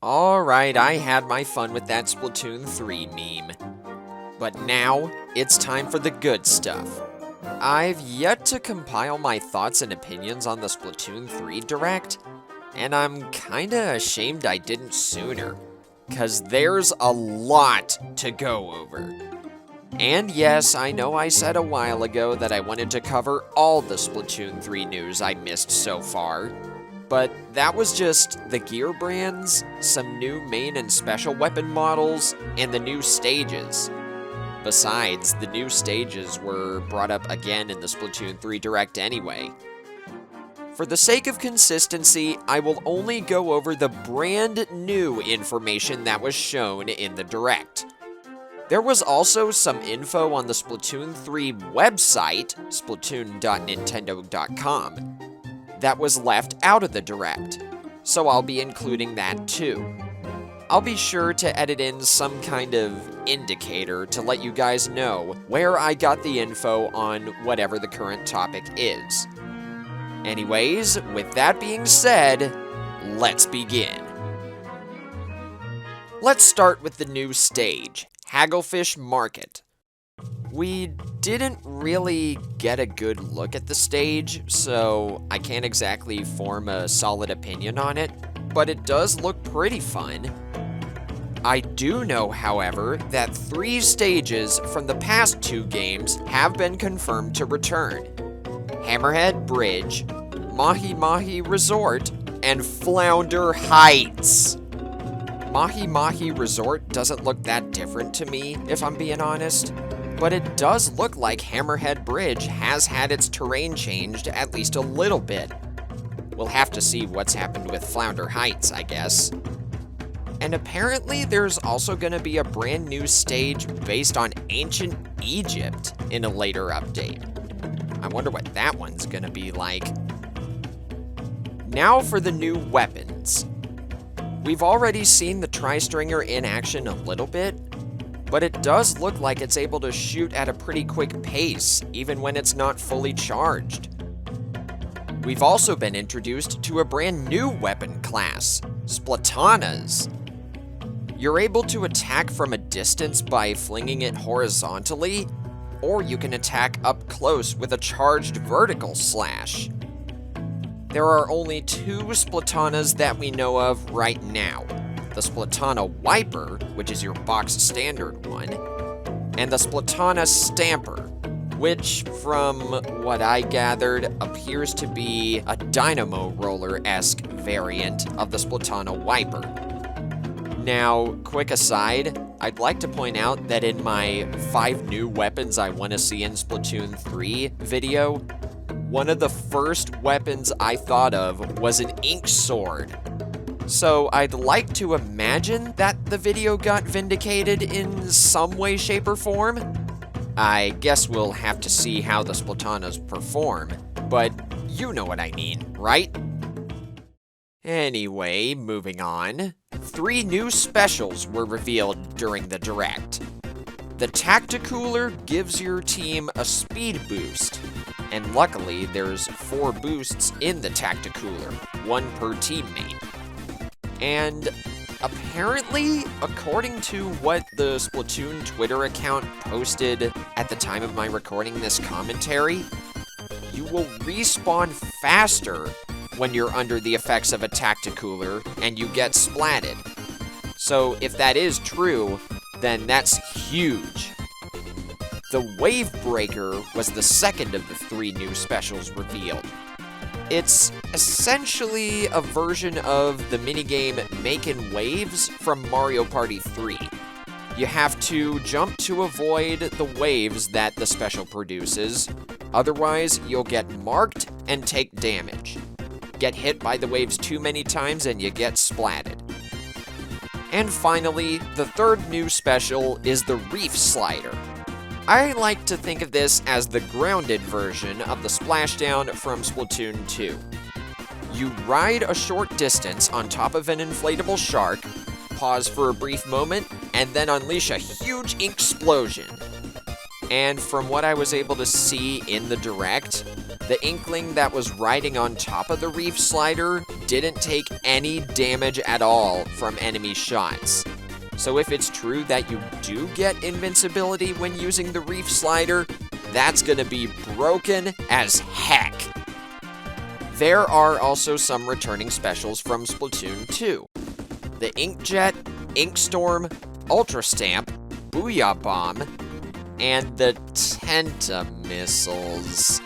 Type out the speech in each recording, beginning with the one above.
Alright, I had my fun with that Splatoon 3 meme. But now, it's time for the good stuff. I've yet to compile my thoughts and opinions on the Splatoon 3 Direct, and I'm kinda ashamed I didn't sooner, 'cause there's a lot to go over. And yes, I know I said a while ago that I wanted to cover all the Splatoon 3 news I missed so far, but that was just the gear brands, some new main and special weapon models, and the new stages. Besides, the new stages were brought up again in the Splatoon 3 Direct anyway. For the sake of consistency, I will only go over the brand new information that was shown in the Direct. There was also some info on the Splatoon 3 website, splatoon.nintendo.com, that was left out of the Direct, so I'll be including that too. I'll be sure to edit in some kind of indicator to let you guys know where I got the info on whatever the current topic is. Anyways, with that being said, let's begin. Let's start with the new stage, Hagglefish Market. We didn't really get a good look at the stage, so I can't exactly form a solid opinion on it, but it does look pretty fun. I do know, however, that 3 stages from the past 2 games have been confirmed to return: Hammerhead Bridge, Mahi Mahi Resort, and Flounder Heights. Mahi Mahi Resort doesn't look that different to me, if I'm being honest, but it does look like Hammerhead Bridge has had its terrain changed at least a little bit. We'll have to see what's happened with Flounder Heights, I guess. And apparently there's also going to be a brand new stage based on ancient Egypt in a later update. I wonder what that one's going to be like. Now for the new weapons. We've already seen the Tri-Stringer in action a little bit, but it does look like it's able to shoot at a pretty quick pace, even when it's not fully charged. We've also been introduced to a brand new weapon class, Splatanas. You're able to attack from a distance by flinging it horizontally, or you can attack up close with a charged vertical slash. There are only 2 Splatanas that we know of right now: the Splatana Wiper, which is your box standard one, and the Splatana Stamper, which, from what I gathered, appears to be a Dynamo Roller-esque variant of the Splatana Wiper. Now, quick aside, I'd like to point out that in my 5 new weapons I want to see in Splatoon 3 video, one of the first weapons I thought of was an ink sword. So I'd like to imagine that the video got vindicated in some way, shape, or form. I guess we'll have to see how the Splatanas perform, but you know what I mean, right? Anyway, moving on. 3 new specials were revealed during the Direct. The Tacticooler gives your team a speed boost, and luckily there's 4 boosts in the Tacticooler, 1 per teammate. And apparently, according to what the Splatoon Twitter account posted at the time of my recording this commentary, you will respawn faster when you're under the effects of a Tacticooler and you get splatted. So if that is true, then that's huge. The Wave Breaker was the second of the 3 new specials revealed. It's essentially a version of the minigame Makin' Waves from Mario Party 3. You have to jump to avoid the waves that the special produces, otherwise you'll get marked and take damage. Get hit by the waves too many times and you get splatted. And finally, the 3rd new special is the Reef Slider. I like to think of this as the grounded version of the Splashdown from Splatoon 2. You ride a short distance on top of an inflatable shark, pause for a brief moment, and then unleash a huge ink explosion. And from what I was able to see in the Direct, the Inkling that was riding on top of the Reef Slider didn't take any damage at all from enemy shots. So if it's true that you do get invincibility when using the Reef Slider, that's gonna be broken as heck. There are also some returning specials from Splatoon 2. The Inkjet, Inkstorm, Ultra Stamp, Booyah Bomb, and the Tentamissiles.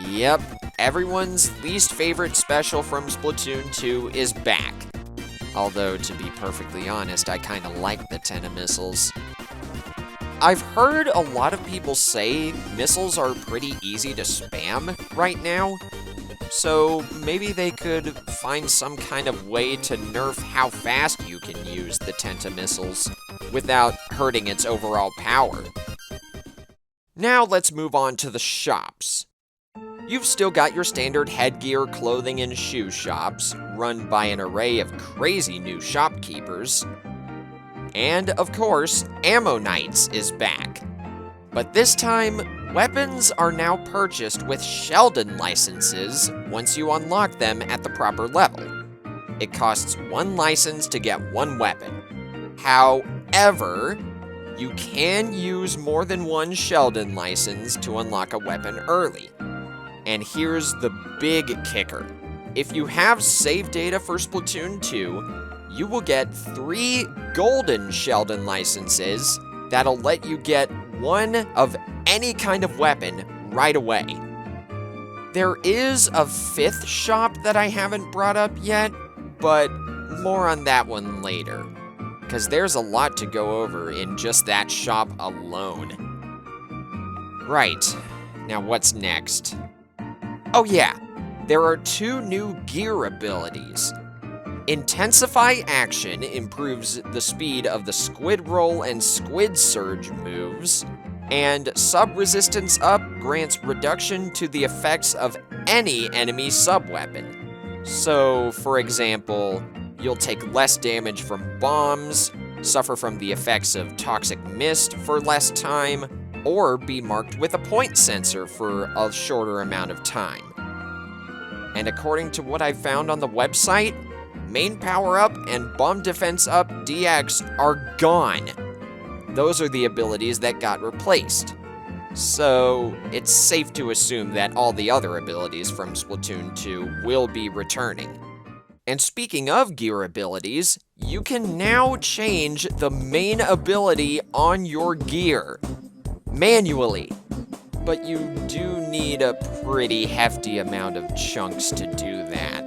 Yep, everyone's least favorite special from Splatoon 2 is back. Although, to be perfectly honest, I kinda like the Tentamissiles. I've heard a lot of people say missiles are pretty easy to spam right now, so maybe they could find some kind of way to nerf how fast you can use the Tentamissiles without hurting its overall power. Now let's move on to the shops. You've still got your standard headgear, clothing, and shoe shops, run by an array of crazy new shopkeepers. And, of course, Ammo Nights is back. But this time, weapons are now purchased with Sheldon licenses once you unlock them at the proper level. It costs 1 license to get 1 weapon. However, you can use more than 1 Sheldon license to unlock a weapon early. And here's the big kicker. If you have save data for Splatoon 2, you will get 3 golden Sheldon licenses that'll let you get 1 of any kind of weapon right away. There is a 5th shop that I haven't brought up yet, but more on that one later, because there's a lot to go over in just that shop alone. Right, now what's next? Oh yeah, there are 2 new gear abilities. Intensify Action improves the speed of the Squid Roll and Squid Surge moves, and Sub-Resistance Up grants reduction to the effects of any enemy sub-weapon. So, for example, you'll take less damage from bombs, suffer from the effects of Toxic Mist for less time, or be marked with a point sensor for a shorter amount of time. And according to what I found on the website, Main Power Up and Bomb Defense Up DX are gone. Those are the abilities that got replaced. So, it's safe to assume that all the other abilities from Splatoon 2 will be returning. And speaking of gear abilities, you can now change the main ability on your gear manually. But you do need a pretty hefty amount of chunks to do that.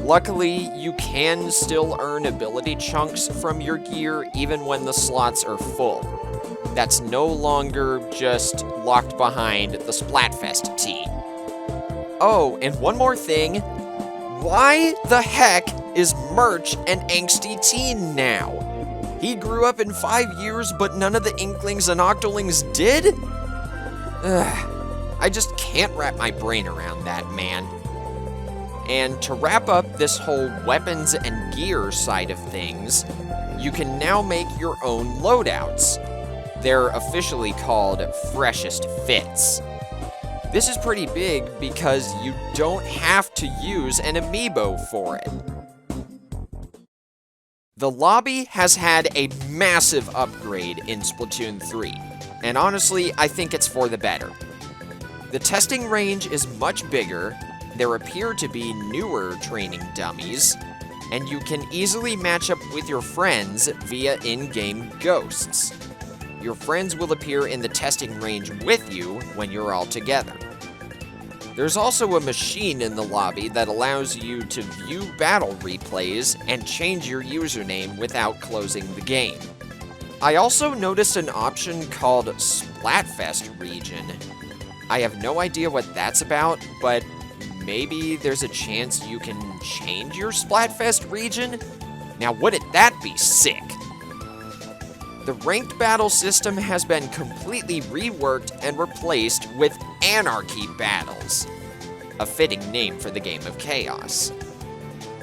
Luckily, you can still earn ability chunks from your gear even when the slots are full. That's no longer just locked behind the Splatfest tee. Oh, and one more thing. Why the heck is Merch an angsty teen now? He grew up in 5 years, but none of the Inklings and Octolings did? Ugh, I just can't wrap my brain around that, man. And to wrap up this whole weapons and gear side of things, you can now make your own loadouts. They're officially called Freshest Fits. This is pretty big because you don't have to use an amiibo for it. The lobby has had a massive upgrade in Splatoon 3, and honestly, I think it's for the better. The testing range is much bigger, there appear to be newer training dummies, and you can easily match up with your friends via in-game ghosts. Your friends will appear in the testing range with you when you're all together. There's also a machine in the lobby that allows you to view battle replays and change your username without closing the game. I also noticed an option called Splatfest Region. I have no idea what that's about, but maybe there's a chance you can change your Splatfest region? Now wouldn't that be sick? The ranked battle system has been completely reworked and replaced with Anarchy Battles, a fitting name for the game of chaos.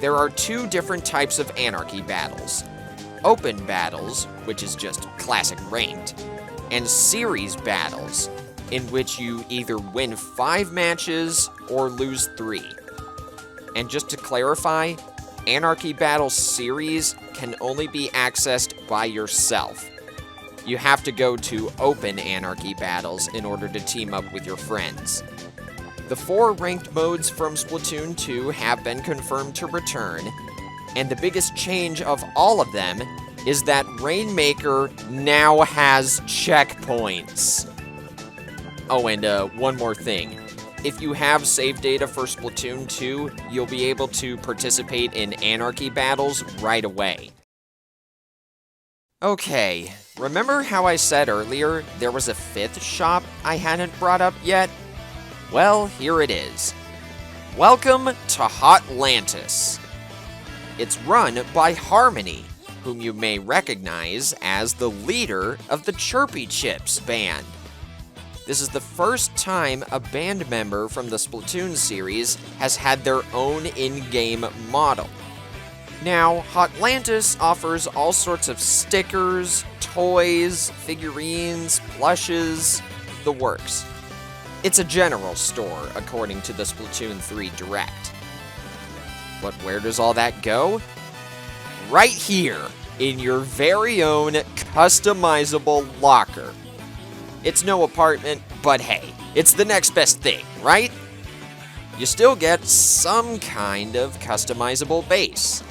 There are 2 different types of Anarchy Battles: Open Battles, which is just classic ranked, and Series Battles, in which you either win 5 matches or lose 3. And just to clarify, Anarchy Battles series can only be accessed by yourself. You have to go to Open Anarchy Battles in order to team up with your friends. The 4 ranked modes from Splatoon 2 have been confirmed to return, and the biggest change of all of them is that Rainmaker now has checkpoints. Oh, and one more thing. If you have save data for Splatoon 2, you'll be able to participate in Anarchy Battles right away. Okay, remember how I said earlier there was a 5th shop I hadn't brought up yet? Well, here it is. Welcome to Hotlantis. It's run by Harmony, whom you may recognize as the leader of the Chirpy Chips band. This is the first time a band member from the Splatoon series has had their own in-game model. Now, Hotlantis offers all sorts of stickers, toys, figurines, plushes, the works. It's a general store, according to the Splatoon 3 Direct. But where does all that go? Right here, in your very own customizable locker. It's no apartment, but hey, it's the next best thing, right? You still get some kind of customizable base.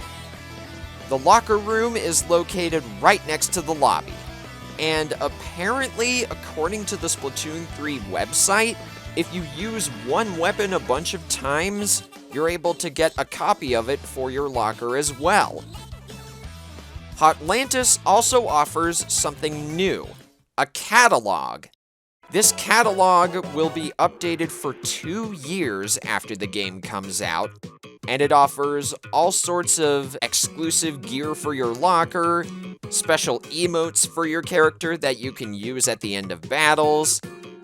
The locker room is located right next to the lobby. And apparently, according to the Splatoon 3 website, if you use one weapon a bunch of times, you're able to get a copy of it for your locker as well. Hotlantis also offers something new, a catalog. This catalog will be updated for 2 years after the game comes out, and it offers all sorts of exclusive gear for your locker, special emotes for your character that you can use at the end of battles,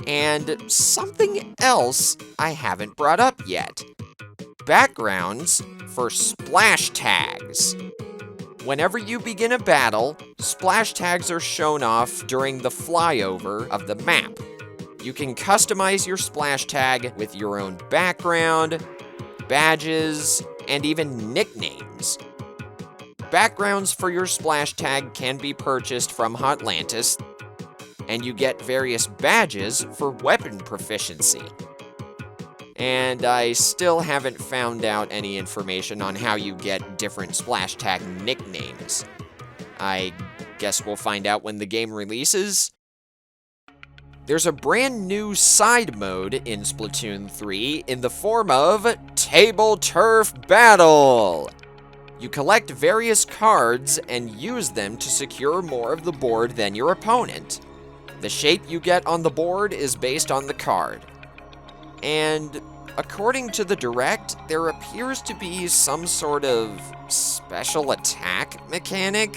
and something else I haven't brought up yet. Backgrounds for splash tags. Whenever you begin a battle, splash tags are shown off during the flyover of the map. You can customize your splash tag with your own background, badges, and even nicknames. Backgrounds for your splash tag can be purchased from Hotlantis, and you get various badges for weapon proficiency. And I still haven't found out any information on how you get different splash tag nicknames. I guess we'll find out when the game releases. There's a brand new side mode in Splatoon 3 in the form of TABLETURF Battle. You collect various cards and use them to secure more of the board than your opponent. The shape you get on the board is based on the card. And according to the Direct, there appears to be some sort of special attack mechanic,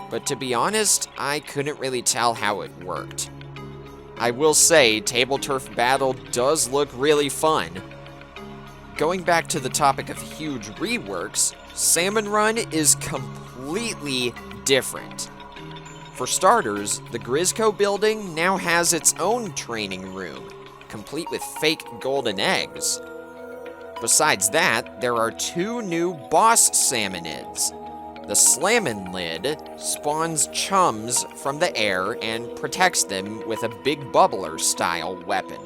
but to be honest, I couldn't really tell how it worked. I will say, TABLETURF Battle does look really fun. Going back to the topic of huge reworks, Salmon Run is completely different. For starters, the Grisco building now has its own training room, complete with fake golden eggs. Besides that, there are 2 new boss salmonids. The Slammin' Lid spawns chums from the air and protects them with a big bubbler-style weapon.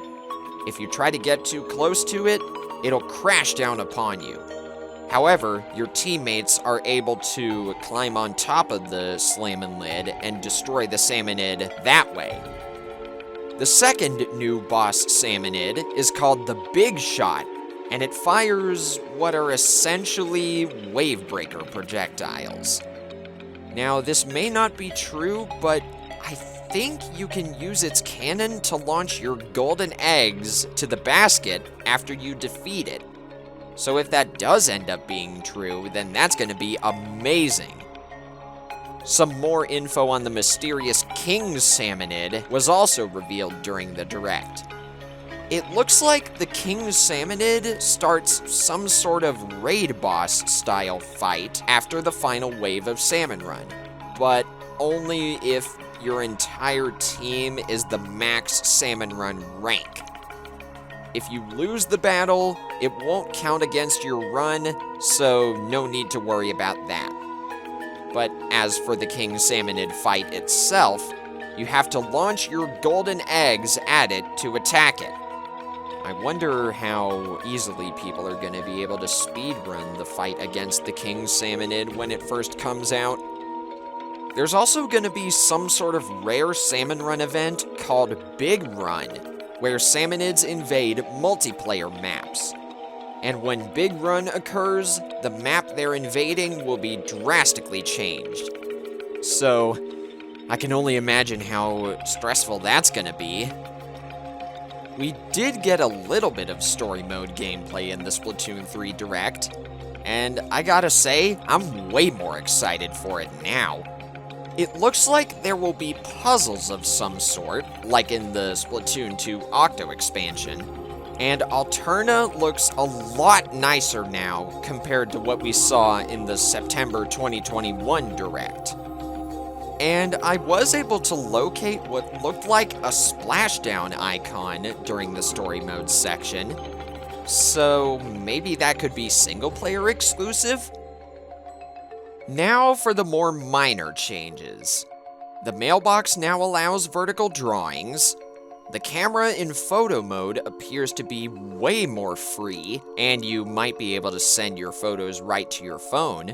If you try to get too close to it, it'll crash down upon you. However, your teammates are able to climb on top of the Slammin' Lid and destroy the salmonid that way. The second new boss salmonid is called the Big Shot, and it fires what are essentially wave-breaker projectiles. Now, this may not be true, but I think you can use its cannon to launch your golden eggs to the basket after you defeat it. So if that does end up being true, then that's going to be amazing. Some more info on the mysterious King's Salmonid was also revealed during the Direct. It looks like the King's Salmonid starts some sort of raid boss style fight after the final wave of Salmon Run, but only if your entire team is the max Salmon Run rank. If you lose the battle, it won't count against your run, so no need to worry about that. But as for the King Salmonid fight itself, you have to launch your golden eggs at it to attack it. I wonder how easily people are going to be able to speedrun the fight against the King Salmonid when it first comes out. There's also going to be some sort of rare Salmon Run event called Big Run, where Salmonids invade multiplayer maps. And when Big Run occurs, the map they're invading will be drastically changed. So, I can only imagine how stressful that's going to be. We did get a little bit of story mode gameplay in the Splatoon 3 Direct, and I gotta say, I'm way more excited for it now. It looks like there will be puzzles of some sort, like in the Splatoon 2 Octo expansion, and Alterna looks a lot nicer now compared to what we saw in the September 2021 Direct. And I was able to locate what looked like a splashdown icon during the story mode section, so maybe that could be single-player exclusive? Now for the more minor changes. The mailbox now allows vertical drawings, the camera in photo mode appears to be way more free, and you might be able to send your photos right to your phone.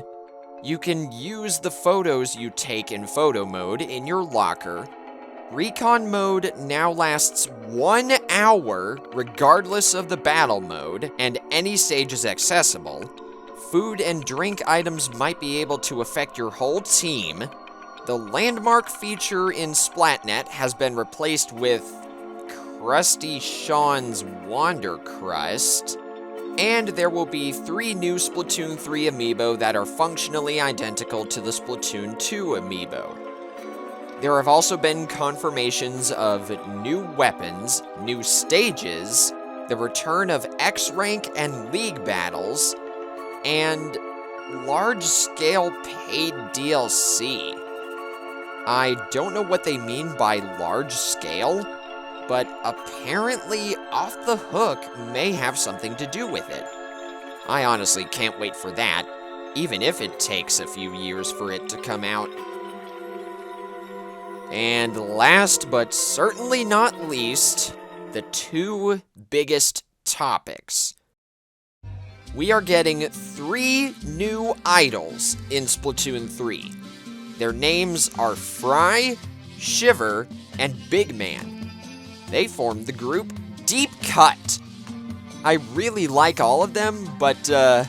You can use the photos you take in photo mode in your locker. Recon mode now lasts 1 hour regardless of the battle mode, and any stage is accessible. Food and drink items might be able to affect your whole team. The landmark feature in Splatnet has been replaced with Krusty Sean's Wander Crust. And there will be 3 new Splatoon 3 amiibo that are functionally identical to the Splatoon 2 amiibo. There have also been confirmations of new weapons, new stages, the return of X-Rank and League battles, and large-scale paid DLC. I don't know what they mean by large-scale, but apparently Off the Hook may have something to do with it. I honestly can't wait for that, even if it takes a few years for it to come out. And last but certainly not least, the 2 biggest topics. We are getting 3 new idols in Splatoon 3. Their names are Fry, Shiver, and Big Man. They formed the group Deep Cut. I really like all of them, but I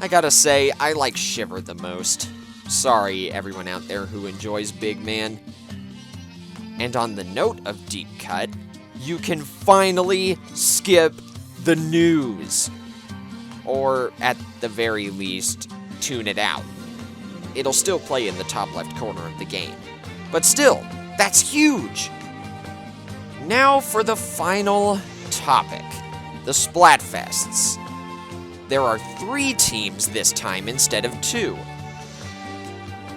gotta say, I like Shiver the most. Sorry, everyone out there who enjoys Big Man. And on the note of Deep Cut, you can finally skip the news. Or, at the very least, tune it out. It'll still play in the top left corner of the game. But still, that's huge! Now for the final topic, the Splatfests. There are 3 teams this time instead of 2.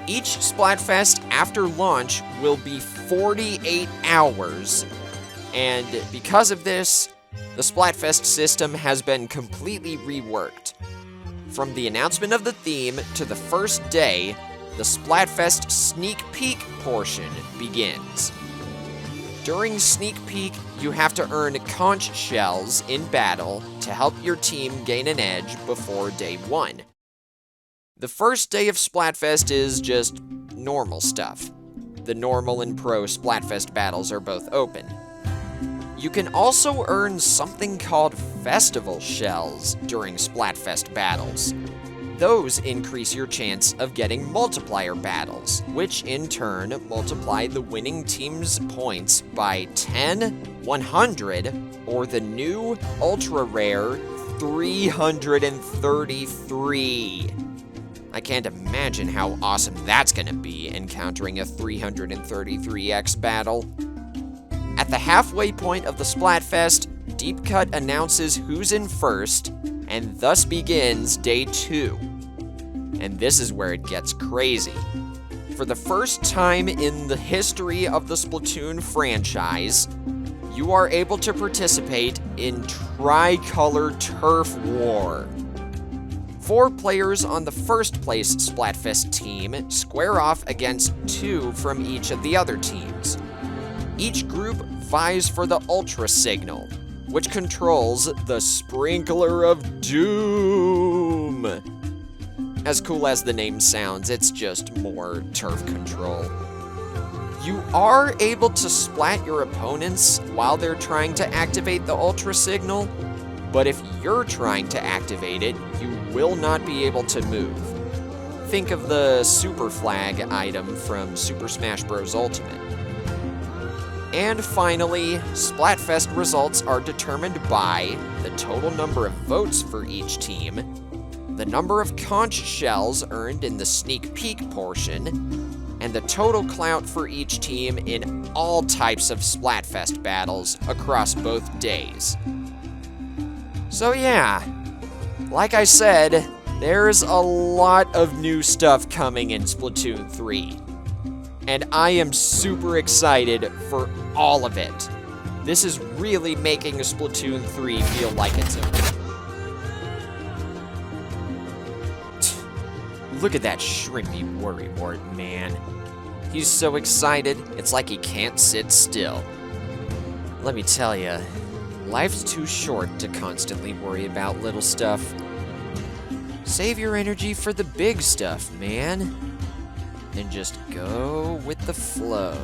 Each Splatfest after launch will be 48 hours, and because of this, the Splatfest system has been completely reworked. From the announcement of the theme to the first day, the Splatfest sneak peek portion begins. During Sneak Peek, you have to earn conch shells in battle to help your team gain an edge before day 1. The first day of Splatfest is just normal stuff. The normal and pro Splatfest battles are both open. You can also earn something called Festival Shells during Splatfest battles. Those increase your chance of getting multiplier battles, which in turn multiply the winning team's points by 10, 100, or the new ultra-rare 333. I can't imagine how awesome that's gonna be, encountering a 333x battle. At the halfway point of the Splatfest, Deep Cut announces who's in first, and thus begins Day 2. And this is where it gets crazy. For the first time in the history of the Splatoon franchise, you are able to participate in Tricolor Turf War. 4 players on the first place Splatfest team square off against 2 from each of the other teams. Each group vies for the Ultra Signal, which controls the Sprinkler of Doom. As cool as the name sounds, it's just more turf control. You are able to splat your opponents while they're trying to activate the Ultra Signal, but if you're trying to activate it, you will not be able to move. Think of the Super Flag item from Super Smash Bros. Ultimate. And finally, Splatfest results are determined by the total number of votes for each team, the number of conch shells earned in the sneak peek portion, and the total clout for each team in all types of Splatfest battles across both days. So yeah, like I said, there's a lot of new stuff coming in Splatoon 3. And I am super excited for all of it. This is really making Splatoon 3 feel like its own. Look at that shrimpy worrywart, man. He's so excited, it's like he can't sit still. Let me tell ya, life's too short to constantly worry about little stuff. Save your energy for the big stuff, man. And just go with the flow.